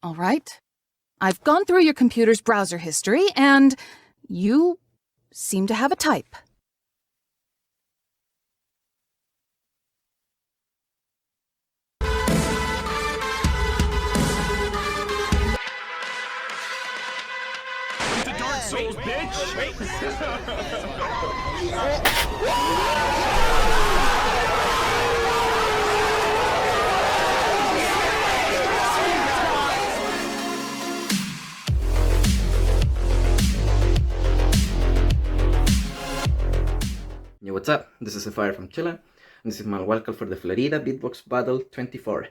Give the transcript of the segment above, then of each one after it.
All right. I've gone through your computer's browser history, and you seem to have a type. The Dark Souls, bitch! Wait. Yo, what's up? This is Xiphire from Chile, and this is my welcome for the Florida Beatbox Battle 24.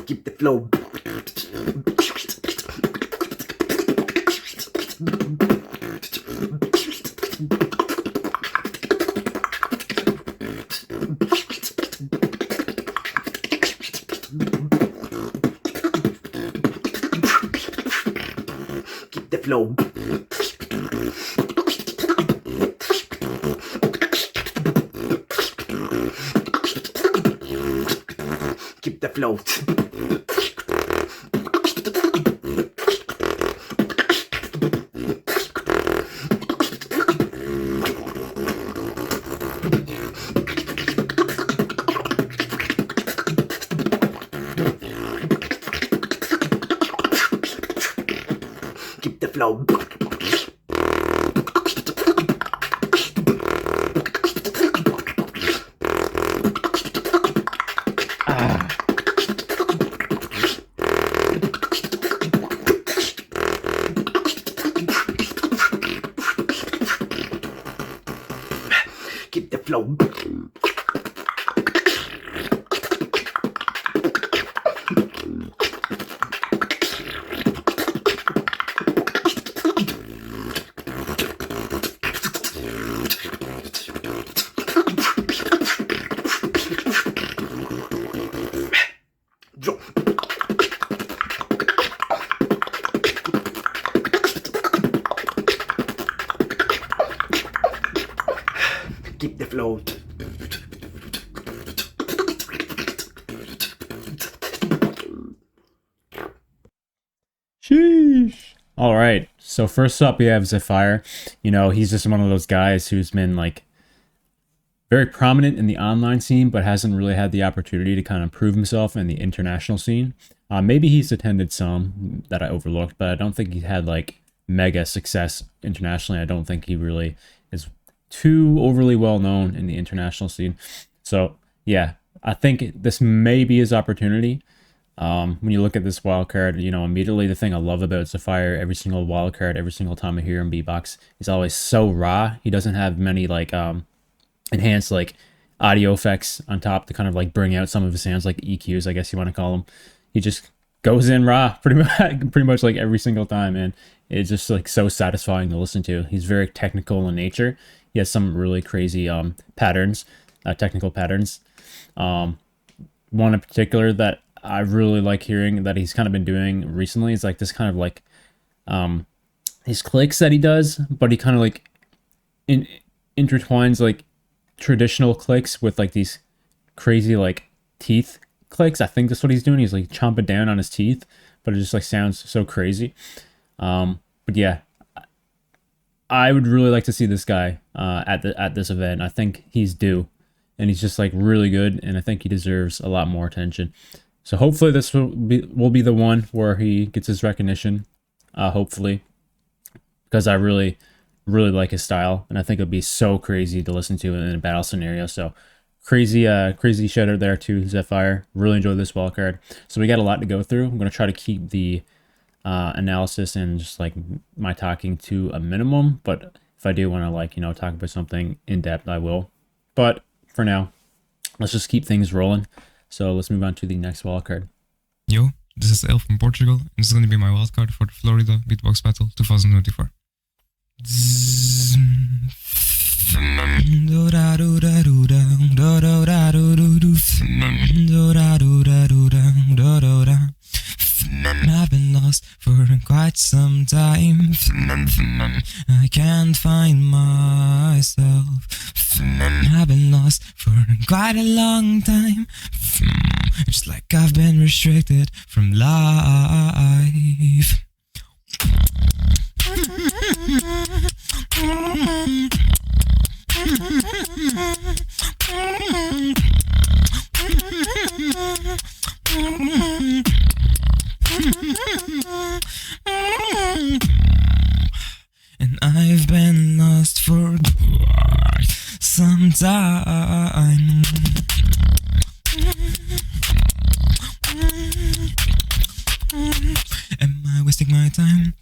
Keep the flow. Keep the flow. Keep the float. Keep the flow. Keep the flow. Keep the float. Sheesh. All right. So first up, we have Xiphire. You know, he's just one of those guys who's been like very prominent in the online scene, but hasn't really had the opportunity to kind of prove himself in the international scene. Maybe he's attended some that I overlooked, but I don't think he had like mega success internationally. I don't think he really is too overly well known in the international scene. So yeah, I think this may be his opportunity. When you look at this wildcard, you know, immediately the thing I love about Xiphire, every single wildcard, every single time I hear him beatbox, he's always so raw. He doesn't have many like enhanced like audio effects on top to kind of like bring out some of his sounds, like EQs, I guess you want to call them. He just goes in raw pretty much like every single time, and it's just like so satisfying to listen to. He's very technical in nature. He has some really crazy patterns, technical patterns. One in particular that I really like hearing that he's kind of been doing recently is like this kind of like his clicks that he does, but he kind of like intertwines like traditional clicks with like these crazy like teeth clicks. I think that's what he's doing. He's like chomping down on his teeth, but it just like sounds so crazy. But yeah, I would really like to see this guy at this event. I think he's due, and he's just like really good, and I think he deserves a lot more attention. So hopefully this will be the one where he gets his recognition. Hopefully, because I really like his style, and I think it'd be so crazy to listen to in a battle scenario. So crazy shout out there to Xiphire. Really enjoyed this wildcard. So we got a lot to go through. I'm gonna try to keep the analysis and just like my talking to a minimum, but if I do want to like, you know, talk about something in depth, I will. But for now, let's just keep things rolling. So let's move on to the next wildcard. Yo, this is Alem from Portugal, and this is going to be my wildcard for the Florida Beatbox Battle 2024. I've been lost for quite some time. I can't find myself. I've been lost for quite a long time. It's like I've been restricted from life. And I've been lost for some time. Am I wasting my time?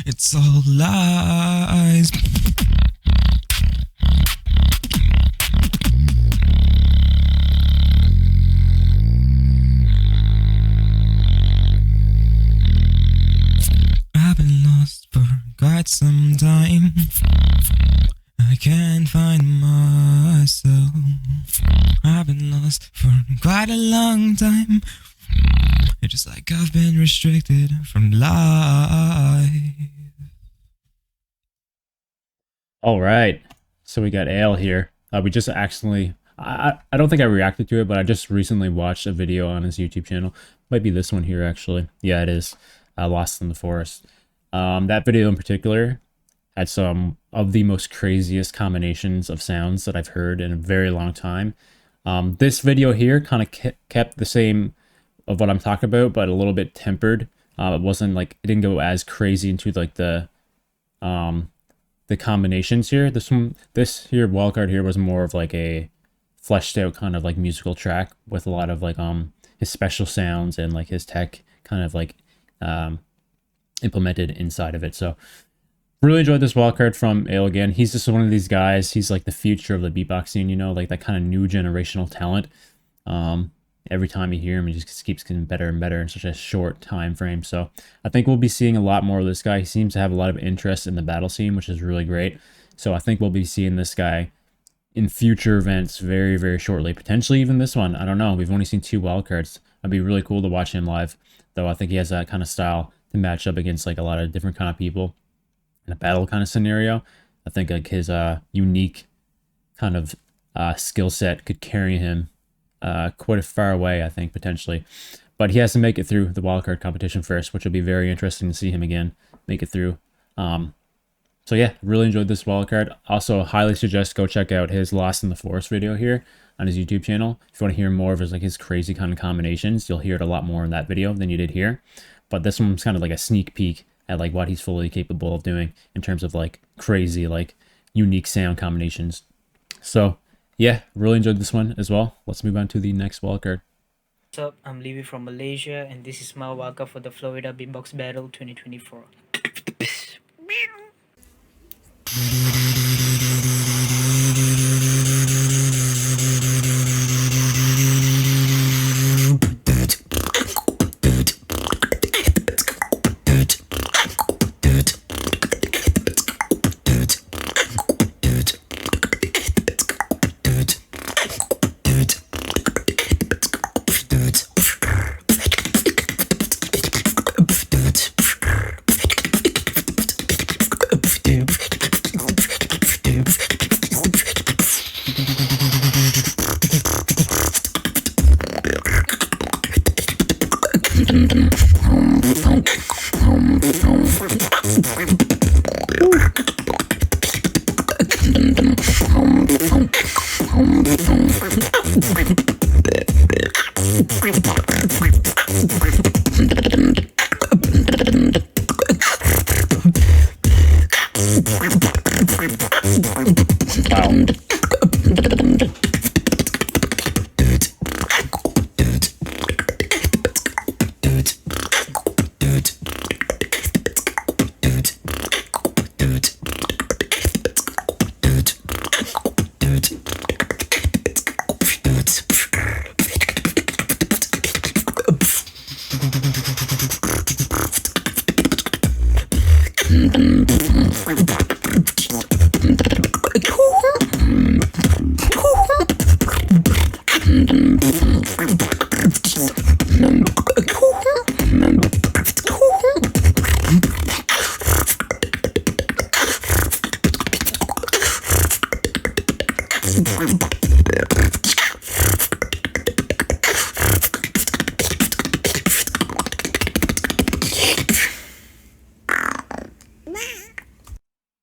It's all lies. I've been lost for quite some time. I can't find myself. I've been lost for quite a long time. It's just like I've been restricted from life. All right, so we got Ale here. We just accidentally, I don't think I reacted to it, but I just recently watched a video on his YouTube channel. Might be this one here, actually. Yeah, it is. Lost in the Forest. That video in particular had some of the most craziest combinations of sounds that I've heard in a very long time. This video here kind of kept the same of what I'm talking about, but a little bit tempered. It wasn't like, it didn't go as crazy into like the combinations here. This here Wildcard here was more of like a fleshed out kind of like musical track with a lot of like his special sounds and like his tech kind of like implemented inside of it. So really enjoyed this Wildcard from Ale again. He's just one of these guys. He's like the future of the beatbox scene, you know, like that kind of new generational talent. Every time you hear him, he just keeps getting better and better in such a short time frame. So I think we'll be seeing a lot more of this guy. He seems to have a lot of interest in the battle scene, which is really great. So I think we'll be seeing this guy in future events very, very shortly. Potentially even this one. I don't know. We've only seen 2 Wildcards. It'd be really cool to watch him live, though. I think he has that kind of style to match up against like a lot of different kind of people in a battle kind of scenario. I think like his unique kind of skill set could carry him quite a far away, I think, potentially. But he has to make it through the wildcard competition first, which will be very interesting to see him again make it through. So yeah, really enjoyed this wildcard. Also, highly suggest go check out his Lost in the Forest video here on his YouTube channel. If you want to hear more of his like his crazy kind of combinations, you'll hear it a lot more in that video than you did here. But this one's kind of like a sneak peek at like what he's fully capable of doing in terms of like crazy, like unique sound combinations. So yeah, really enjoyed this one as well. Let's move on to the next wildcard. What's up? I'm Leevy from Malaysia, and this is my wildcard for the Florida Beatbox Battle 2024.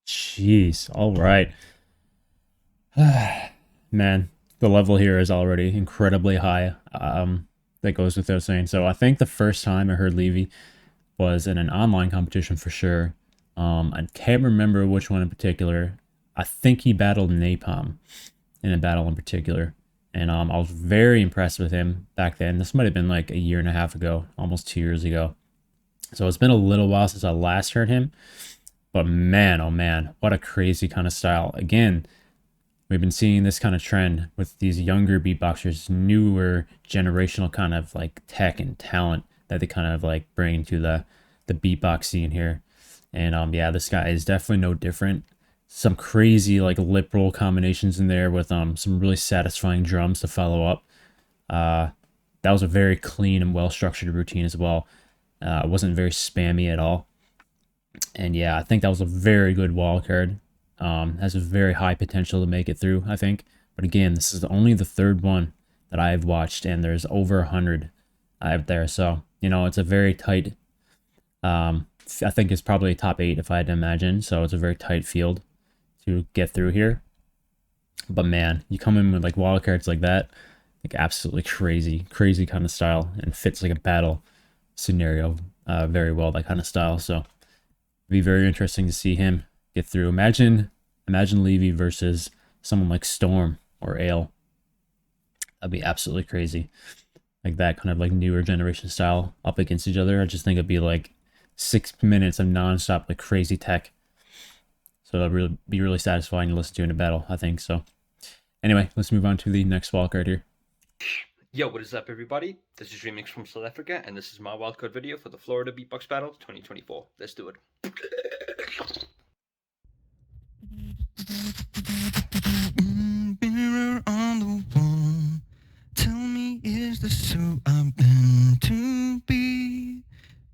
Jeez, all right. Man, the level here is already incredibly high. That goes without saying. So I think the first time I heard Leevy was in an online competition for sure. I can't remember which one in particular. I think he battled Napalm in a battle in particular. And I was very impressed with him back then. This might have been like a year and a half ago, almost 2 years ago. So it's been a little while since I last heard him. But man, oh man, what a crazy kind of style. Again, we've been seeing this kind of trend with these younger beatboxers, newer generational kind of like tech and talent that they kind of like bring to the beatbox scene here. And yeah, this guy is definitely no different. Some crazy like lip roll combinations in there with some really satisfying drums to follow up. That was a very clean and well structured routine as well. It wasn't very spammy at all. And yeah, I think that was a very good wildcard. Has a very high potential to make it through, I think. But again, this is only the third one that I've watched, and there's over 100 out there. So, you know, it's a very tight, I think it's probably top 8 if I had to imagine. So it's a very tight field to get through here. But man, you come in with like wildcards like that, like absolutely crazy kind of style, and fits like a battle scenario very well, that kind of style. So it'd be very interesting to see him get through. Imagine Leevy versus someone like Storm or Ale. That'd be absolutely crazy. Like that kind of like newer generation style up against each other. I just think it'd be like 6 minutes of nonstop like crazy tech. So that'd be really satisfying to listen to in a battle, I think. So anyway, let's move on to the next wildcard here. Yo, what is up, everybody? This is REMIX from South Africa, and this is my wildcard video for the Florida Beatbox Battle 2024. Let's do it. Mirror on the wall, tell me, is this who I've been to be?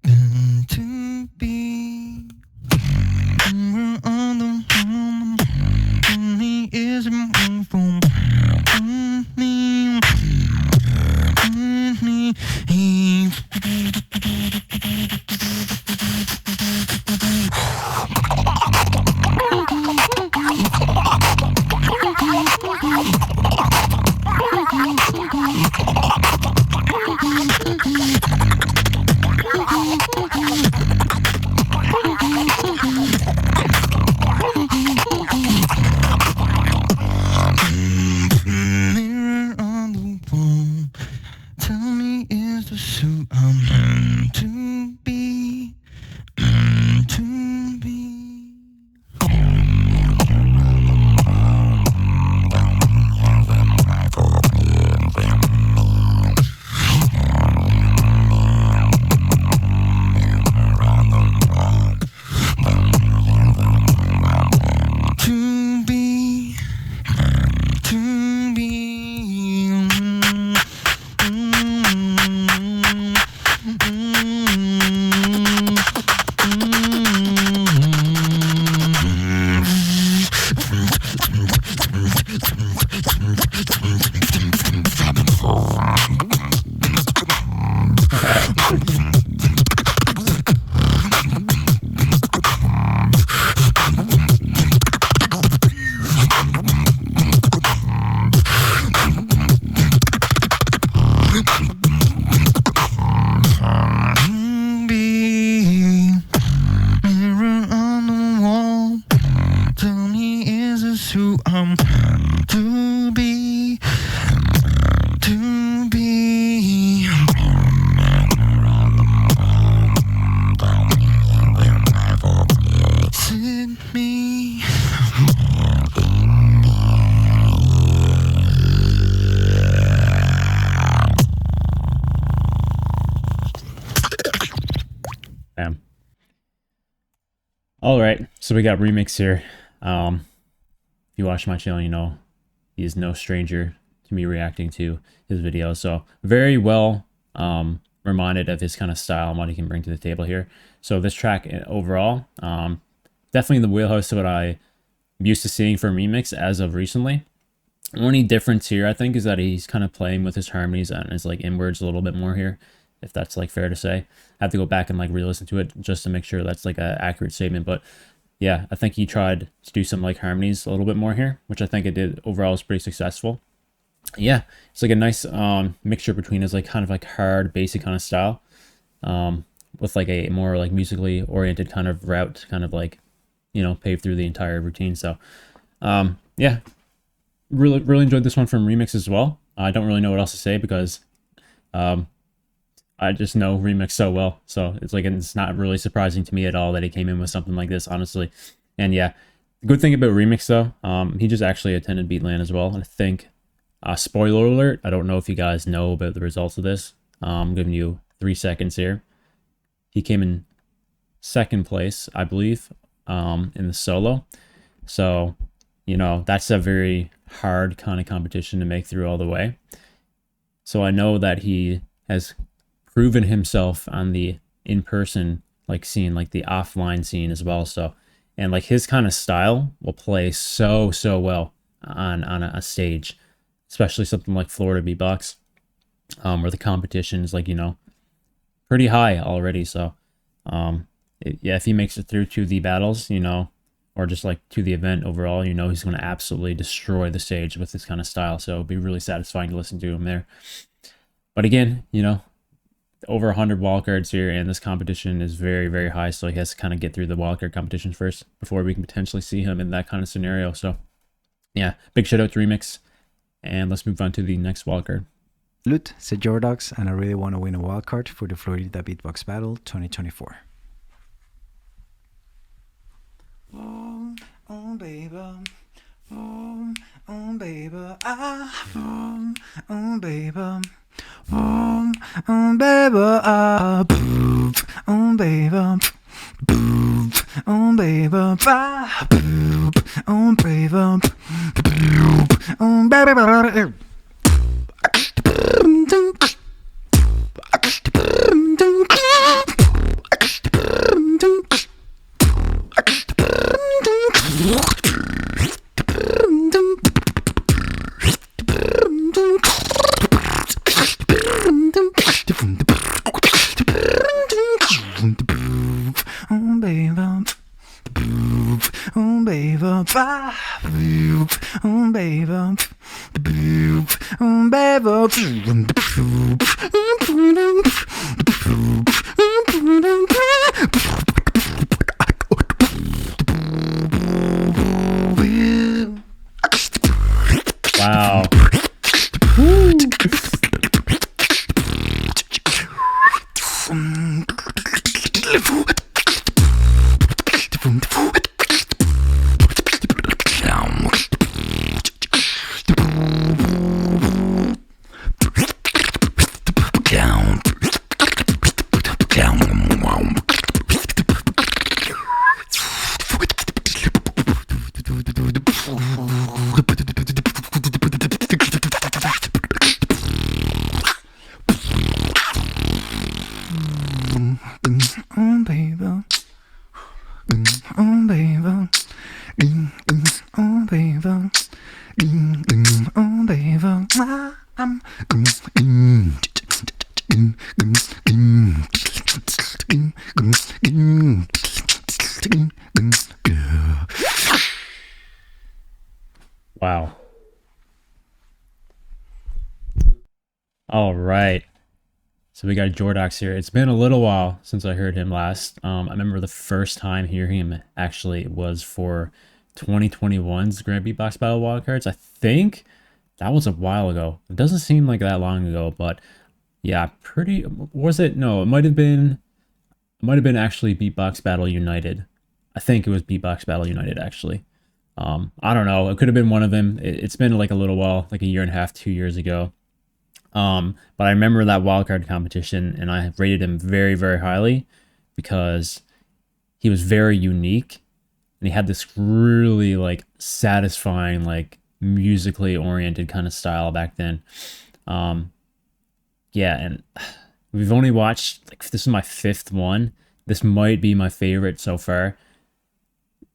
Been to be. Mirror on the wall, tell me, is it my fault? Mirror on the wall, tell me, is this who I'm meant to be? Meant to be. Who I'm to be, to be. Sit me. Bam. All right, so we got REMIX here. If you watch my channel, you know he is no stranger to me reacting to his videos. So very well reminded of his kind of style and what he can bring to the table here. So this track overall, definitely in the wheelhouse of what I'm used to seeing from REMIX as of recently. Only difference here, I think, is that he's kind of playing with his harmonies and his like inwards a little bit more here, if that's like fair to say. I have to go back and like re-listen to it just to make sure that's like an accurate statement. But yeah, I think he tried to do some like harmonies a little bit more here, which I think it did overall is pretty successful. Yeah, it's like a nice mixture between his like kind of like hard, basic kind of style, with like a more like musically oriented kind of route to kind of like, you know, pave through the entire routine. So yeah, really enjoyed this one from REMIX as well. I don't really know what else to say because I just know REMIX so well, so it's like it's not really surprising to me at all that he came in with something like this, honestly. And yeah, the good thing about REMIX though, he just actually attended Beatland as well, and I think spoiler alert, I don't know if you guys know about the results of this. I'm giving you 3 seconds here. He came in 2nd place, I believe, in the solo. So, you know, that's a very hard kind of competition to make through all the way. So I know that he has proven himself on the in-person like scene, like the offline scene as well. So, and like his kind of style will play so well on a stage, especially something like Florida Beatbox, where the competition is like, you know, pretty high already. So yeah, if he makes it through to the battles, you know, or just like to the event overall, you know, he's going to absolutely destroy the stage with this kind of style. So it'll be really satisfying to listen to him there. But again, you know, over 100 wildcards here, and this competition is very high. So he has to kind of get through the wildcard competition first before we can potentially see him in that kind of scenario. So yeah, big shout out to REMIX. And let's move on to the next wildcard. Salute, c'est Jordox, and I really want to win a wildcard for the Florida Beatbox Battle 2024. Oh baby, oh baby, oh baby, oh baby, oh baby, oh baby, oh baby, Wow. Wow. All right. So we got Jordox here. It's been a little while since I heard him last. I remember the first time hearing him actually was for 2021's Grand Beatbox Battle Wildcards. I think that was a while ago. It doesn't seem like that long ago, but yeah, was it? No, it might have been actually Beatbox Battle United. I think it was Beatbox Battle United actually. I don't know. It could have been one of them. It's been like a little while, like a year and a half, 2 years ago. But I remember that wildcard competition, and I rated him very highly because he was very unique, and he had this really like satisfying, like musically oriented kind of style back then. Yeah, and we've only watched, like, this is my 5th one. This might be my favorite so far.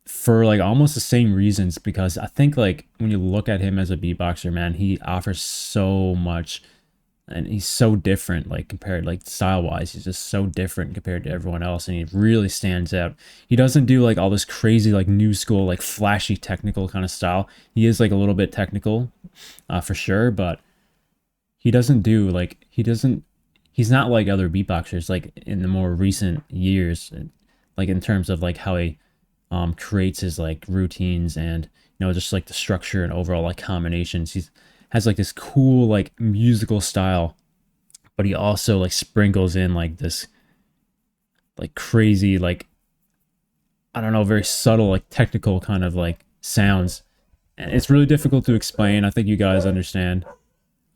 for like almost the same reasons, because I think like when you look at him as a beatboxer, man, he offers so much, and he's so different, like compared, like style wise, he's just so different compared to everyone else, and he really stands out. He doesn't do like all this crazy like new school like flashy technical kind of style. He is like a little bit technical for sure, but he doesn't do like he's not like other beatboxers like in the more recent years, like in terms of like how he creates his like routines and, you know, just like the structure and overall like combinations. He has like this cool like musical style, but he also like sprinkles in like this like crazy like, I don't know, very subtle like technical kind of like sounds, and it's really difficult to explain. I think you guys understand,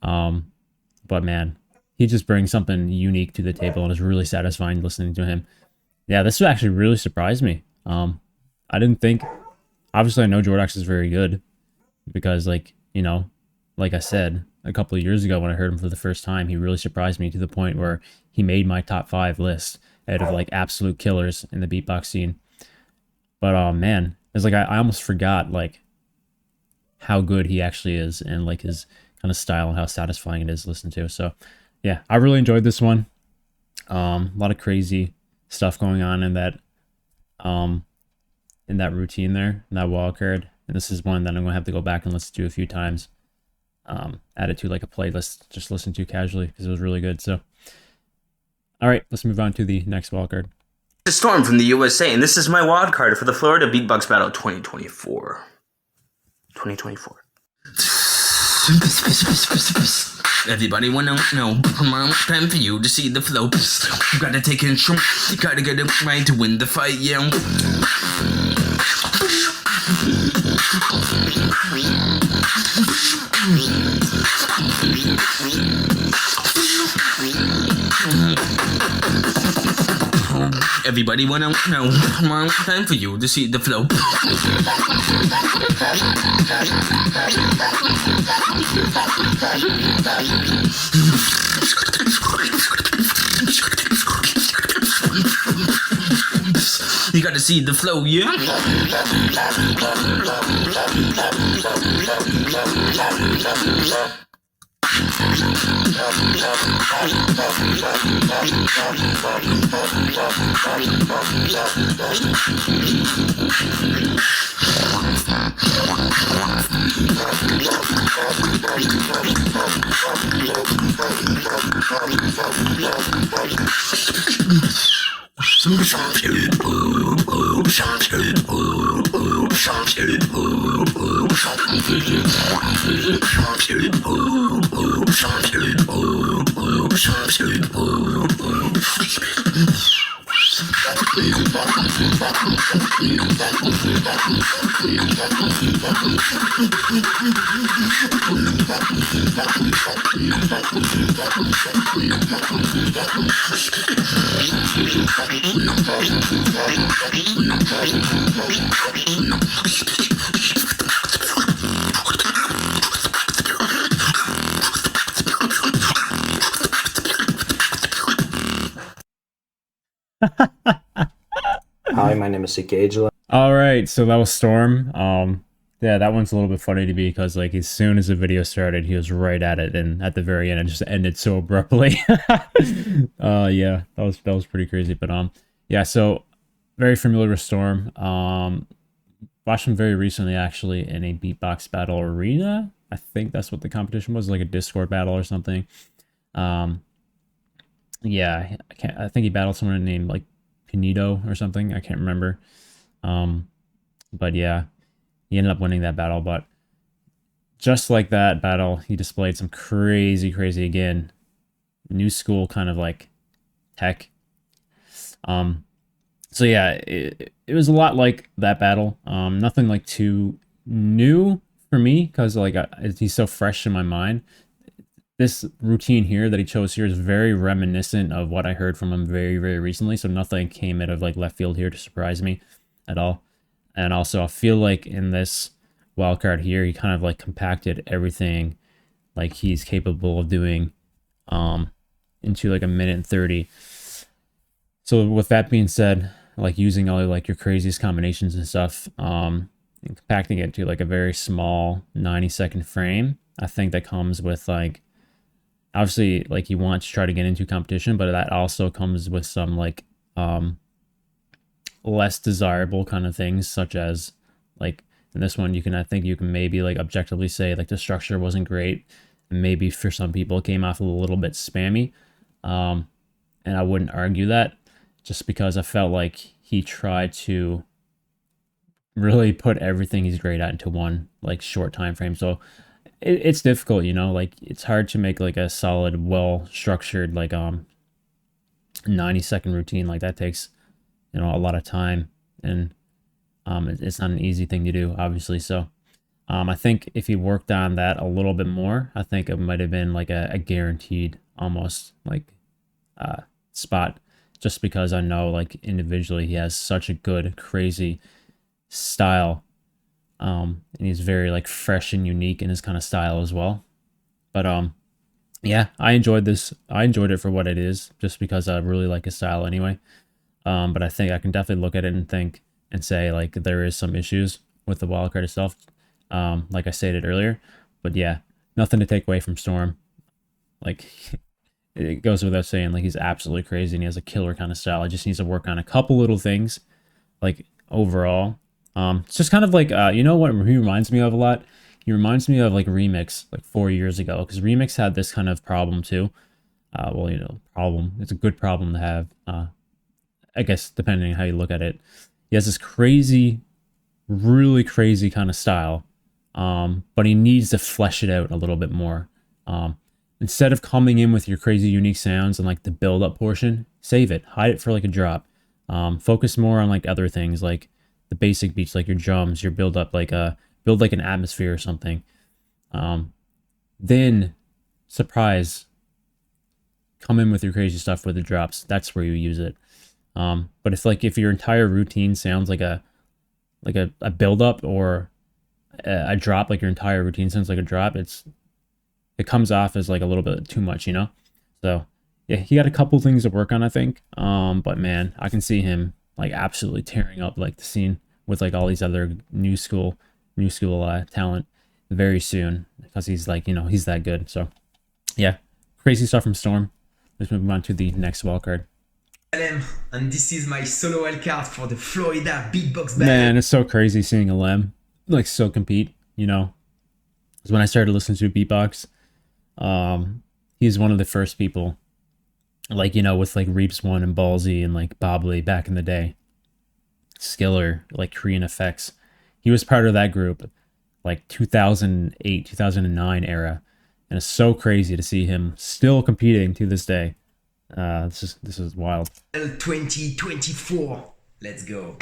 but man, he just brings something unique to the table, and it's really satisfying listening to him. Yeah, this actually really surprised me. I didn't think, obviously I know Jordox is very good, because like, you know, like I said, a couple of years ago when I heard him for the first time, he really surprised me to the point where he made my top 5 list out of like absolute killers in the beatbox scene. But man, it's like I almost forgot like how good he actually is, and like his kind of style and how satisfying it is to listen to. So yeah, I really enjoyed this one. A lot of crazy stuff going on in that routine there, in that wild card. And this is one that I'm gonna have to go back and listen to a few times. Add it to like a playlist, just listen to casually, because it was really good. So all right, let's move on to the next wild card. This is Storm from the USA, and this is my wild card for the Florida Beatbox Battle 2024. Everybody wanna know, time for you to see the flow. You gotta take control, you gotta get it right to win the fight, yeah. Everybody wanna know, time for you to see the flow. You gotta see the flow, yeah? Hi, my name is Xiphire. All right, so that was Storm. Yeah, that one's a little bit funny to me, because like as soon as the video started, he was right at it, and at the very end, it just ended so abruptly. Yeah, that was pretty crazy. But yeah, so very familiar with Storm. Watched him very recently, actually, in a beatbox battle arena. I think that's what the competition was, like a Discord battle or something. Yeah, I think he battled someone named like Pinito or something. I can't remember. But yeah, he ended up winning that battle. But just like that battle, he displayed some crazy again, new school kind of like tech. So yeah, it was a lot like that battle. Nothing like too new for me, because like he's so fresh in my mind. This routine here that he chose here is very reminiscent of what I heard from him very recently, so nothing came out of like left field here to surprise me at all. And also I feel like in this wildcard here, he kind of like compacted everything like he's capable of doing into like a minute and 30. So with that being said, like using all like your craziest combinations and stuff, and compacting it to like a very small 90-second frame. I think that comes with like, obviously like you want to try to get into competition, but that also comes with some like less desirable kind of things, such as like in this one, I think you can maybe like objectively say like the structure wasn't great, and maybe for some people it came off a little bit spammy, and I wouldn't argue that, just because I felt like he tried to really put everything he's great at into one like short time frame. So it's difficult, you know, like it's hard to make like a solid, well structured like 90-second routine. Like that takes, you know, a lot of time, and it's not an easy thing to do, obviously. So I think if he worked on that a little bit more, I think it might have been like a guaranteed almost like spot, just because I know like individually he has such a good, crazy style, and he's very like fresh and unique in his kind of style as well. But yeah, I enjoyed this. I enjoyed it for what it is, just because I really like his style anyway. But I think I can definitely look at it and think and say like there is some issues with the wildcard itself, like I stated earlier. But yeah, nothing to take away from Storm. Like it goes without saying, like he's absolutely crazy and he has a killer kind of style. He just needs to work on a couple little things, like overall. It's just kind of like you know what he reminds me of a lot? He reminds me of like REMIX like 4 years ago, because REMIX had this kind of problem too. Well, you know, problem. It's a good problem to have. I guess depending on how you look at it. He has this crazy, really crazy kind of style, but he needs to flesh it out a little bit more. Instead of coming in with your crazy unique sounds and like the build-up portion, save it, hide it for like a drop. Focus more on like other things, like the basic beats, like your drums, your build-up, like build like an atmosphere or something. Then surprise, come in with your crazy stuff with the drops. That's where you use it. But if your entire routine sounds like a build up or a drop, like your entire routine sounds like a drop, it comes off as like a little bit too much, you know? So yeah, he got a couple things to work on, I think. But man, I can see him like absolutely tearing up like the scene with like all these other new school talent very soon, because he's like, you know, he's that good. So yeah, crazy stuff from Storm. Let's move on to the next wildcard. Alem, and this is my solo wildcard for the Florida Beatbox Battle. Man, it's so crazy seeing Alem like still compete, you know. Because when I started listening to beatbox, he's one of the first people, like, you know, with like Reaps 1 and Ballsy and like Bobley back in the day, Skiller, like Korean Effects. He was part of that group, like 2008, 2009 era, and it's so crazy to see him still competing to this day. This is wild. 2024. Let's go.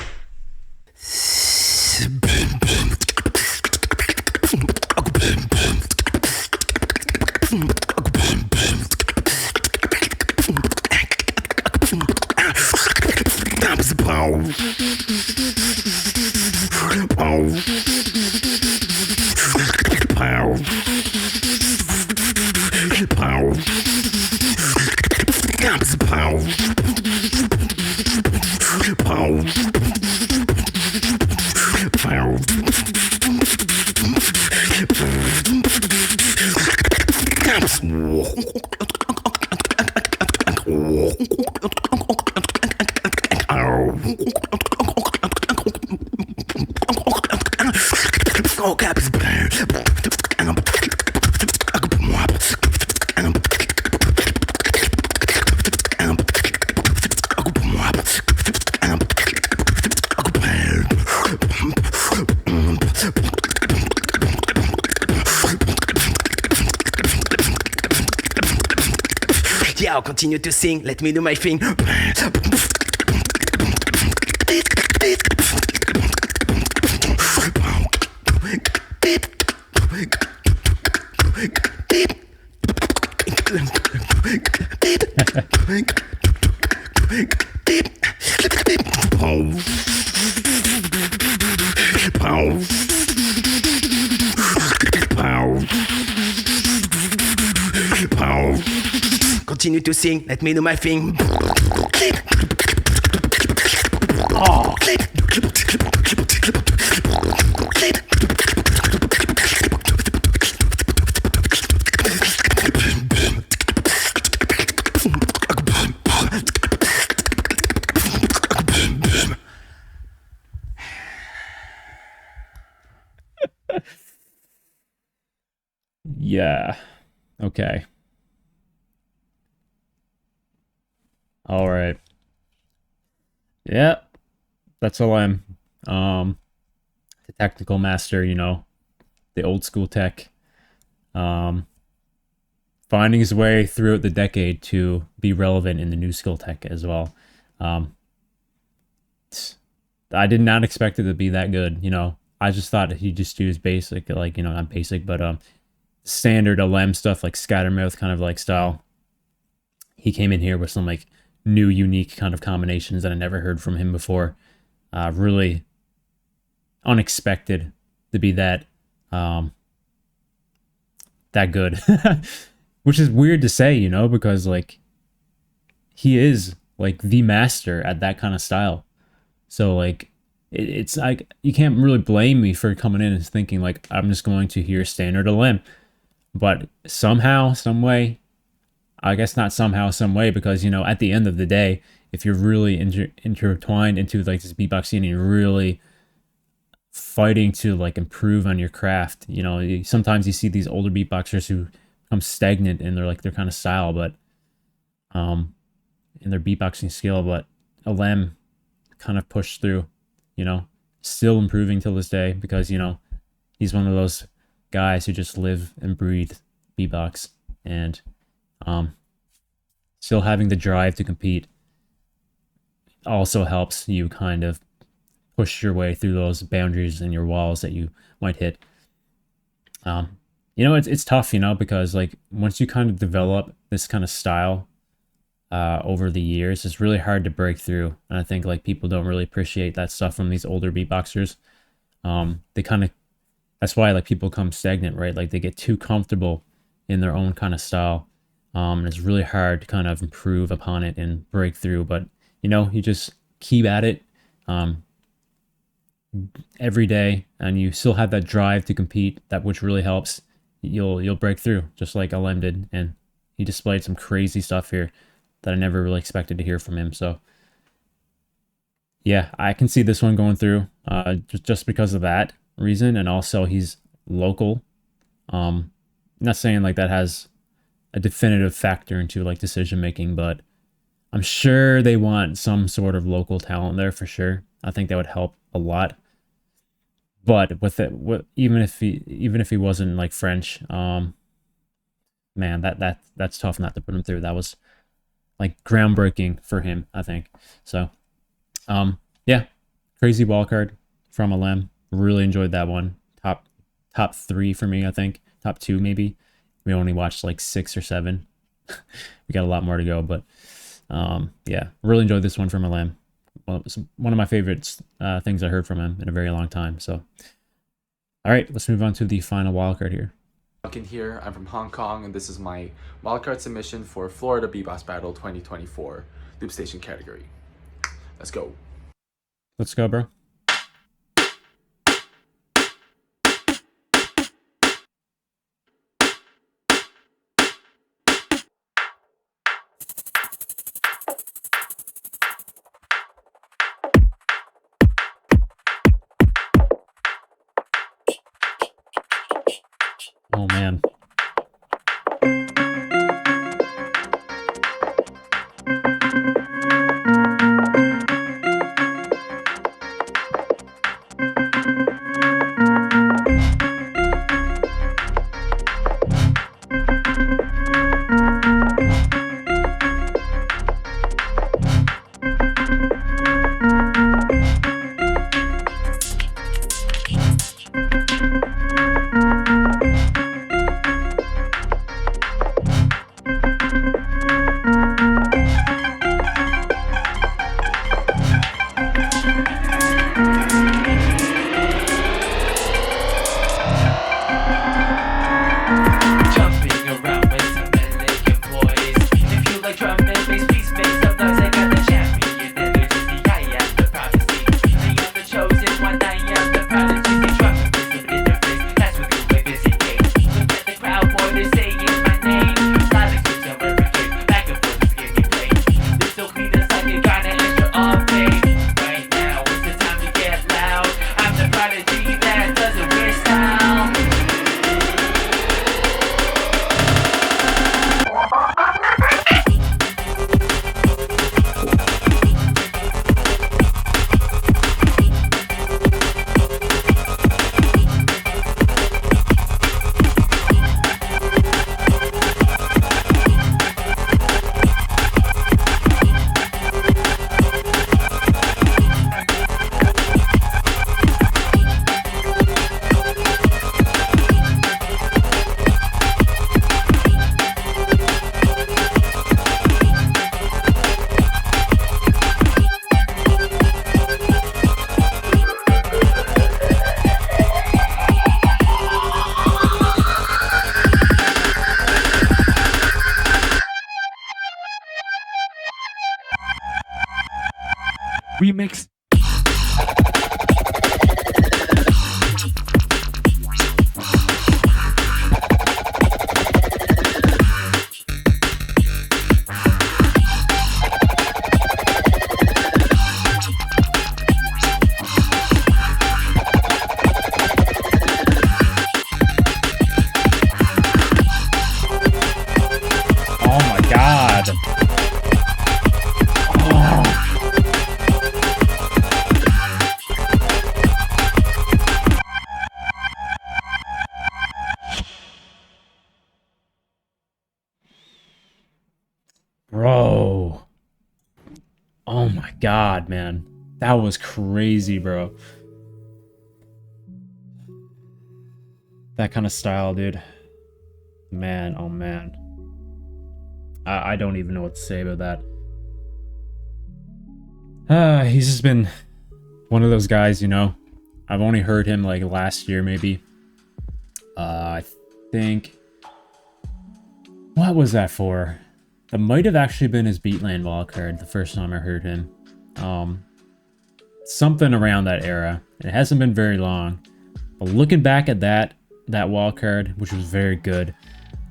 Yeah, I'll continue to sing, let me do my thing. Continue to sing, let me do my thing. Yeah. Okay. All right. Yeah. That's Alem. The technical master, you know, the old school tech. Finding his way throughout the decade to be relevant in the new school tech as well. I did not expect it to be that good, you know. I just thought he just used basic, like, you know, not basic, but standard Alem stuff, like Scattermouth kind of like style. He came in here with some like new, unique kind of combinations that I never heard from him before. Really unexpected to be that that good. Which is weird to say, you know, because like he is like the master at that kind of style. So like it's like you can't really blame me for coming in and thinking like I'm just going to hear standard Alem. But somehow, some way, I guess not somehow, some way, because, you know, at the end of the day, if you're really intertwined into like this beatbox scene and you're really fighting to like improve on your craft, you know, sometimes you see these older beatboxers who become stagnant in their kind of style, but in their beatboxing skill, but Alem kind of pushed through, you know, still improving till this day because, you know, he's one of those guys who just live and breathe beatbox and still having the drive to compete also helps you kind of push your way through those boundaries and your walls that you might hit. You know, it's tough, you know, because like once you kind of develop this kind of style over the years, it's really hard to break through. And I think like people don't really appreciate that stuff from these older beatboxers. They kind of, that's why like people come stagnant, right? Like they get too comfortable in their own kind of style. And it's really hard to kind of improve upon it and break through. But, you know, you just keep at it every day and you still have that drive to compete, that which really helps. You'll break through just like Alem did. And he displayed some crazy stuff here that I never really expected to hear from him. So yeah, I can see this one going through just because of that reason. And also he's local. Not saying like that has a definitive factor into like decision making, but I'm sure they want some sort of local talent there for sure. I think that would help a lot. But with it, even if he wasn't like French, man, that's tough not to put him through. That was like groundbreaking for him, I think. So, yeah, crazy wildcard from Alem. Really enjoyed that one. Top 3 for me, I think. Top 2 maybe. We only watched like 6 or 7. We got a lot more to go, but yeah, really enjoyed this one from Alem. Well, it was one of my favorite things I heard from him in a very long time. So, all right, let's move on to the final wildcard here. Duncan here. I'm from Hong Kong, and this is my wildcard submission for Florida Beatbox Battle 2024 Loop Station category. Let's go. Let's go, bro. Oh, man. Remix. Bro. Oh my god, man. That was crazy, bro. That kind of style, dude. Man, oh man. I don't even know what to say about that. He's just been one of those guys, you know. I've only heard him like last year, maybe. I think... What was that for? That might have actually been his Beatland wildcard the first time I heard him. Something around that era. It hasn't been very long. But looking back at that wildcard, which was very good,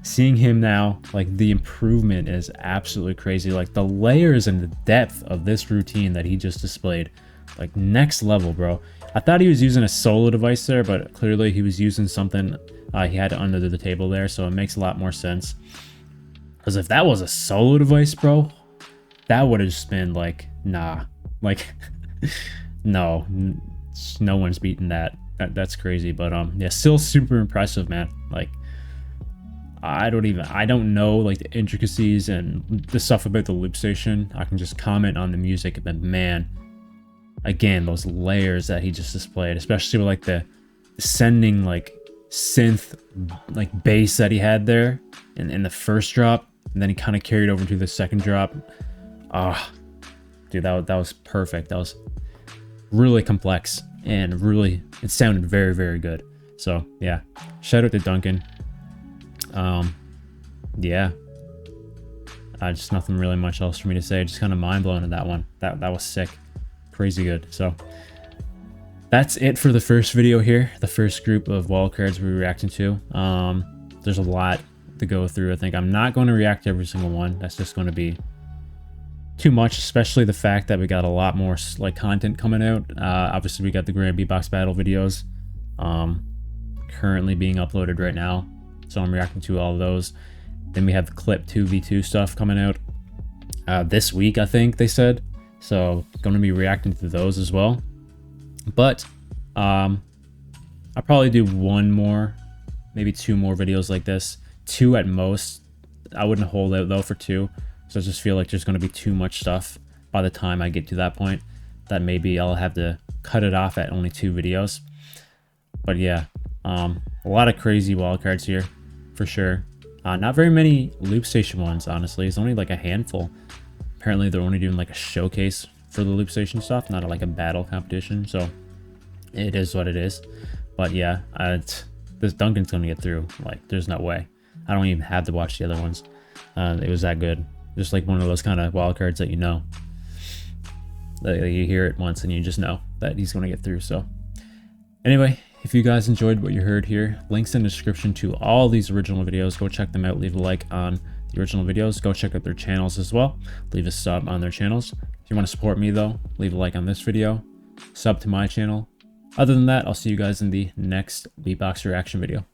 seeing him now, like the improvement is absolutely crazy. Like the layers and the depth of this routine that he just displayed, like next level, bro. I thought he was using a solo device there, but clearly he was using something he had under the table there, so it makes a lot more sense. Because if that was a solo device, bro, that would have just been like, nah. Like, no one's beating that. That's crazy. But yeah, still super impressive, man. Like, I don't know like the intricacies and the stuff about the loop station. I can just comment on the music, but man, again, those layers that he just displayed, especially with like the ascending like synth like bass that he had there in the first drop, and then he kind of carried over to the second drop. Dude, that was perfect. That was really complex and really, it sounded very, very good. So yeah, shout out to Duncan. Yeah, just nothing really much else for me to say. Just kind of mind blown at that one. That was sick, crazy good. So that's it for the first video here, the first group of wildcards we're reacting to. There's a lot to go through. I think I'm not going to react to every single one. That's just going to be too much, especially the fact that we got a lot more like content coming out. Obviously we got the Grand Beatbox Battle videos currently being uploaded right now, so I'm reacting to all of those. Then we have the clip 2v2 stuff coming out this week, I think they said, so going to be reacting to those as well. But I'll probably do one more, maybe two more videos like this, two at most. I wouldn't hold out though for two, so I just feel like there's going to be too much stuff by the time I get to that point that maybe I'll have to cut it off at only 2 videos. But yeah, a lot of crazy wildcards here for sure. Not very many loop station ones, honestly. It's only like a handful. Apparently they're only doing like a showcase for the loop station stuff, not like a battle competition, so it is what it is. But yeah, this Duncan's gonna get through. Like, there's no way. I don't even have to watch the other ones. It was that good. Just like one of those kind of wildcards that you know, that you hear it once and you just know that he's gonna get through. So anyway, if you guys enjoyed what you heard here, links in the description to all these original videos. Go check them out. Leave a like on the original videos. Go check out their channels as well. Leave a sub on their channels. If you want to support me though, leave a like on this video, sub to my channel. Other than that, I'll see you guys in the next beatbox reaction video.